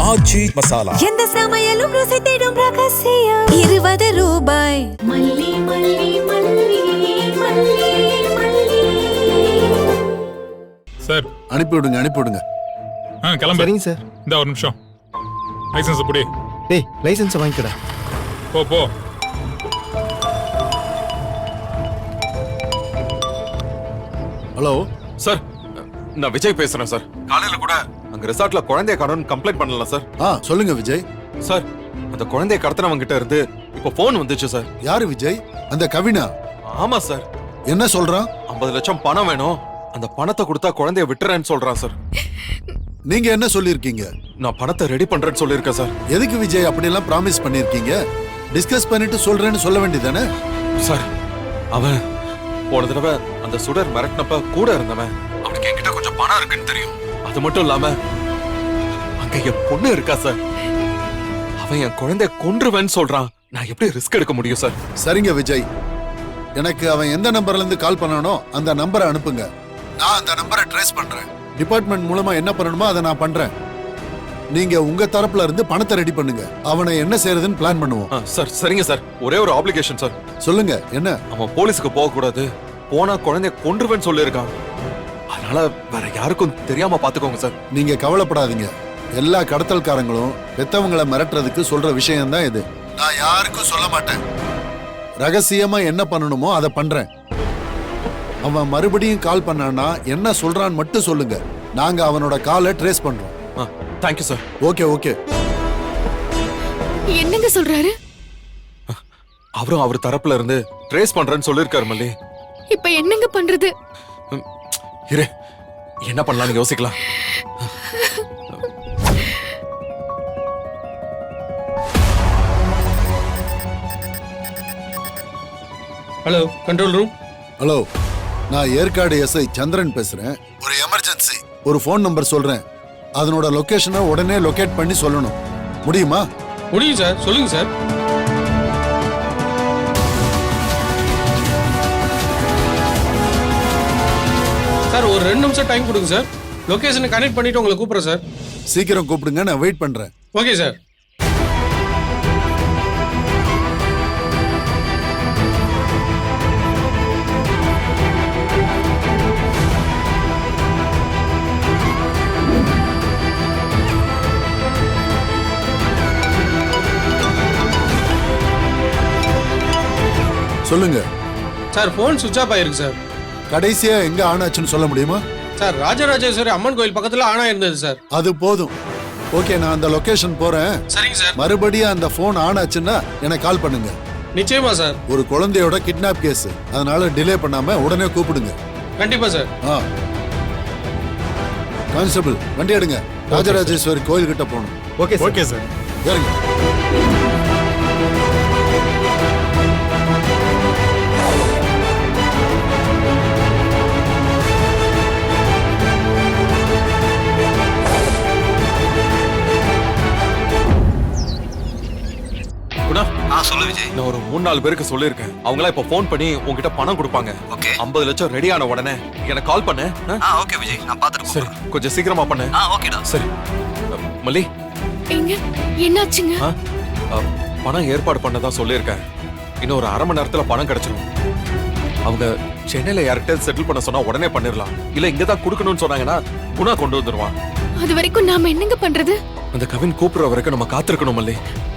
ஆச்சி மசாலா. எந்த சமையலும் ருசி தேடும் ரகசியம். 20 ரூபாய். மல்லி மல்லி மல்லி மல்லி மல்லி. சார் அனுப்பிவிடுங்க. கிளம்பு. சரிங்க சார். இந்த ஒரு நிமிஷம். லைசன்ஸ் புடி. டேய் லைசன்ஸை வாங்கிக்கடா. போ. ஹலோ சார், நான் விஜய் பேசுறேன் சார். காலையில கூட அங்க ரிசார்ட்ல குழந்தைய காணோம்னு கம்ப்ளைண்ட் பண்ணலாம் சார். சொல்லுங்க விஜய். சார், அந்த குழந்தைய கடத்தினவங்க கிட்ட இருந்து இப்போ போன் வந்துச்சு சார். யாரு விஜய்? அந்த கவினா? ஆமா சார். என்ன சொல்றான்? 50 லட்சம் பணம் வேணும், அந்த பணத்தை கொடுத்தா குழந்தைய விட்டுறேன்னு சொல்றான் சார். நீங்க என்ன சொல்லிருக்கீங்க? நான் பணத்தை ரெடி பண்றேன்னு சொல்லியிருக்கேன் சார். எதுக்கு விஜய் அப்படி எல்லாம் ப்ராமிஸ் பண்ணிருக்கீங்க? டிஸ்கஸ் பண்ணிட்டு சொல்றேன்னு சொல்ல வேண்டியதானே? சார், அவன் போன தடவை அந்த சுடர் மிரட்டினப்ப கூட இருந்தவன். அவனுக்கு என்கிட்ட கொஞ்சம் பணம் இருக்குன்னு தெரியும். அது மட்டும் இல்லாம அங்க என் பொண்ணு இருக்கா சார். அவன் என் குழந்தைய கொன்றுவேன்னு சொல்றான். நான் எப்படி ரிஸ்க் எடுக்க முடியும் சார்? சரிங்க விஜய், எனக்கு அவன் எந்த நம்பர்ல இருந்து கால் பண்ணானோ அந்த நம்பரை அனுப்புங்க. நான் அந்த நம்பரை ட்ரேஸ் பண்றேன். டிபார்ட்மெண்ட் மூலமா என்ன பண்ணணுமோ அதை நான் பண்றேன். நீங்க உங்க தரப்புல இருந்து பணத்தை ரெடி பண்ணுங்க. அவனை என்ன செய்யறதுன்னு பிளான் பண்ணுவோம். சார், சரிங்க சார். ஒரே ஒரு ஆப்ளிகேஷன் சார். சொல்லுங்க என்ன? அவன் போலீஸுக்கு போக கூடாது, போனா குழந்தைய கொன்றுவேன்னு சொல்லியிருக்கான். அதனால வேற யாருக்கும் தெரியாம பாத்துக்கோங்க சார். நீங்க கவலைப்படாதீங்க. எல்லா கடத்தல்காரங்களும் பெத்தவங்களை மிரட்டுறதுக்கு சொல்ற விஷயம் தான் இது. நான் யாருக்கும் சொல்ல மாட்டேன். ரகசியமா என்ன பண்ணணுமோ அதை பண்றேன். அவன் மறுபடியும் கால் பண்ணானா என்ன சொல்றான்னு மட்டும் சொல்லுங்க. நாங்க அவனோட காலை ட்ரேஸ் பண்றோம். Thank you sir. ஓகே. என்னங்க சொல்றாரு? அவரும் அவர் தரப்புல இருந்து ட்ரேஸ் பண்றேன்னு சொல்லிருக்காரு மல்லி. இப்ப என்னங்க பண்றது? இரு, என்ன பண்ணலாம்னு யோசிக்கலாம். Hello, control room. ஹலோ, நான் ஏற்காடு எஸ்ஐ சந்திரன் பேசுறேன். ஒரு எமர்ஜென்சி. ஒரு ஃபோன் நம்பர் சொல்றேன். அதனோட லொகேஷனை உடனே லொகேட் பண்ணி சொல்லணும். முடியுமா? முடியும் சார், சொல்லுங்க சார். சார் ஒரு 2 நிமிஷம் டைம் கொடுங்க சார். லொகேஷனை கனெக்ட் பண்ணிட்டு உங்களை கூப்பிடுறேன் சார். சீக்கிரம் கூப்பிடுங்க, நான் வெயிட் பண்றேன். Okay sir. சொல்லுங்க சார், போன் சுவிட்ச் ஆஃப் ஆயிருக்கு சார். கடைசியா எங்க ஆன் ஆச்சுன்னு சொல்ல முடியுமா? சார், ராஜராஜேஸ்வரி அம்மன் கோயில் பக்கத்துல ஆனா இருந்தது சார். அது போதும். ஓகே, நான் அந்த லொகேஷன் போறேன். சரிங்க சார். மறுபடியும் அந்த போன் ஆன் ஆச்சுன்னா எனக்கு கால் பண்ணுங்க. நிச்சயமா சார். ஒரு குழந்தையோட கிட்னாப் கேஸ், அதனால டிலே பண்ணாம உடனே கூப்பிடுங்க. கண்டிப்பா சார். கான்ஸ்டபிள், வண்டி எடுங்க. ராஜராஜேஸ்வரி கோயில் கிட்ட போகணும். Okay sir. இறங்க. சொல்லு விஜய். நான் ஒரு 3-4 பேருக்கு சொல்லிருக்கேன். அவங்களா இப்ப போன் பண்ணி உங்ககிட்ட பணம் கொடுப்பாங்க. 50 லட்சம் ரெடி ஆன உடனே எனக்கு கால் பண்ணு. ஓகே விஜய், நான் பாத்துட்டு சரி, கொஞ்சம் சீக்கிரமா பண்ணு. ஓகேடா. சரி மல்லி, எங்க என்னாச்சுங்க? பணம் ஏற்பாடு பண்ணதா சொல்லியிருக்கேன். இன்னும் ஒரு 1/2 மணி நேரத்துல பணம் கிடைச்சிடும். அவங்க சென்னையில யார்கிட்ட செட்டில் பண்ண சொன்னா உடனே பண்ணிடலாம். இல்ல இங்கதான் கொடுக்கணும்னு சொன்னாங்கன்னா குணா கொண்டு வந்துருவான். அது வரைக்கும் நாம என்னங்க பண்றது? அந்த கவின் கூப்பிடுற வரைக்கும் நம்ம காத்திருக்கணும் மல்லி.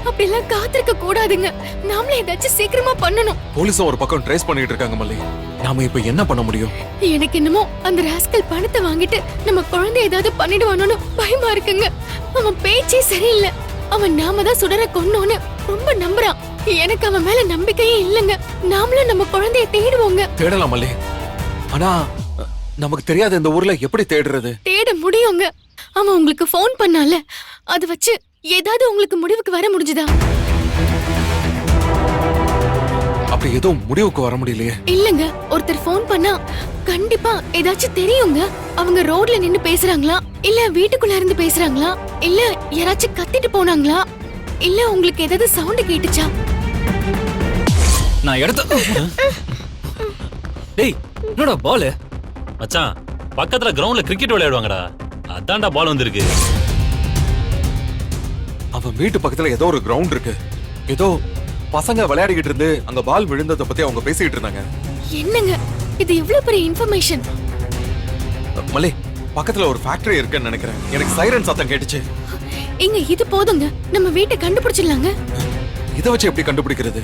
அப்படிலாம் காத்திருக்க கூடாதுங்க. நாமளே ஏதாச்சும் சீக்கிரமா பண்ணணும். போலீஸும் ஒரு பக்கம் ட்ரேஸ் பண்ணிட்டு இருக்காங்க மல்லி. நாம இப்ப என்ன பண்ண முடியும்? எனக்கு என்னமோ அந்த ராஸ்கல் பணத்தை வாங்கிட்டு நம்ம குழந்தை ஏதாவது பண்ணிடுவானோன்னு பயமா இருக்குங்க. அவன் பேச்சே சரியில்லை. அவன் நாம தான் சுடர கொன்னோன்னு ரொம்ப நம்புறான். எனக்கு அவன் மேல நம்பிக்கையே இல்லைங்க. நாமளும் நம்ம குழந்தைய தேடுவோங்க. தேடலாம் மல்லி, ஆனா நமக்கு தெரியாத இந்த ஊர்ல எப்படி தேடுறது? தேட முடியுங்க. அவன் உங்களுக்கு போன் பண்ணால, அது வச்சு ஏதாவது உங்களுக்கு முடிவுக்கு வர முடிஞ்சுதா? அப்படி எதுவும் முடிவுக்கு வர முடியலையே. இல்லங்க, ஒருத்தர் போன் பண்ணா கண்டிப்பா ஏதாச்சும் தெரியுங்க. அவங்க ரோட்ல நின்னு பேசுறாங்களா, இல்ல வீட்டுக்குள்ள இருந்து பேசுறாங்களா, இல்ல யாராச்சும் கத்திட்டு போனாங்களா, இல்ல உங்களுக்கு ஏதாவது சவுண்ட் கேட்டுச்சா? நான் எடுத்த டேய், என்னடா பால்? மச்சான், பக்கத்துல கிரவுண்ட்ல கிரிக்கெட் விளையாடுவாங்கடா, அதான்டா பால் வந்திருக்கு. அவன் வீட்டு பக்கத்துல ஏதோ ஒரு கிரவுண்ட் இருக்கு. ஏதோ பசங்க விளையாடிக்கிட்டு இருந்து அங்க பால் விழுந்ததை பத்தி அவங்க பேசிக்கிட்டு இருந்தாங்க. என்னங்க இது இவ்ளோ பெரிய இன்ஃபர்மேஷன்? மலே, பக்கத்துல ஒரு ஃபேக்டரி இருக்குன்னு நினைக்கிறேன். எனக்கு சைரன் சத்தம் கேட்டுச்சு. இங்க இது போதுங்க, நம்ம வீட்டை கண்டுபிடிச்சிடலாங்க. இதை வச்சு எப்படி கண்டுபிடிக்கிறது?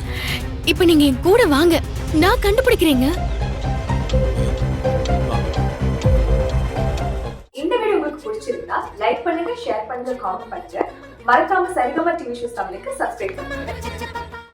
இப்ப நீங்க என் கூட வாங்க, நான் கண்டுபிடிக்கிறேங்க. இந்த வீடியோ உங்களுக்கு பிடிச்சிருந்தா லைக் பண்ணுங்க, ஷேர் பண்ணுங்க, காமெண்ட் பண்ணுங்க. மறக்காம சரிகமா டிவி ஷோஸ் தமிழுக்கு சப்ஸ்கிரைப் பண்ணுங்க.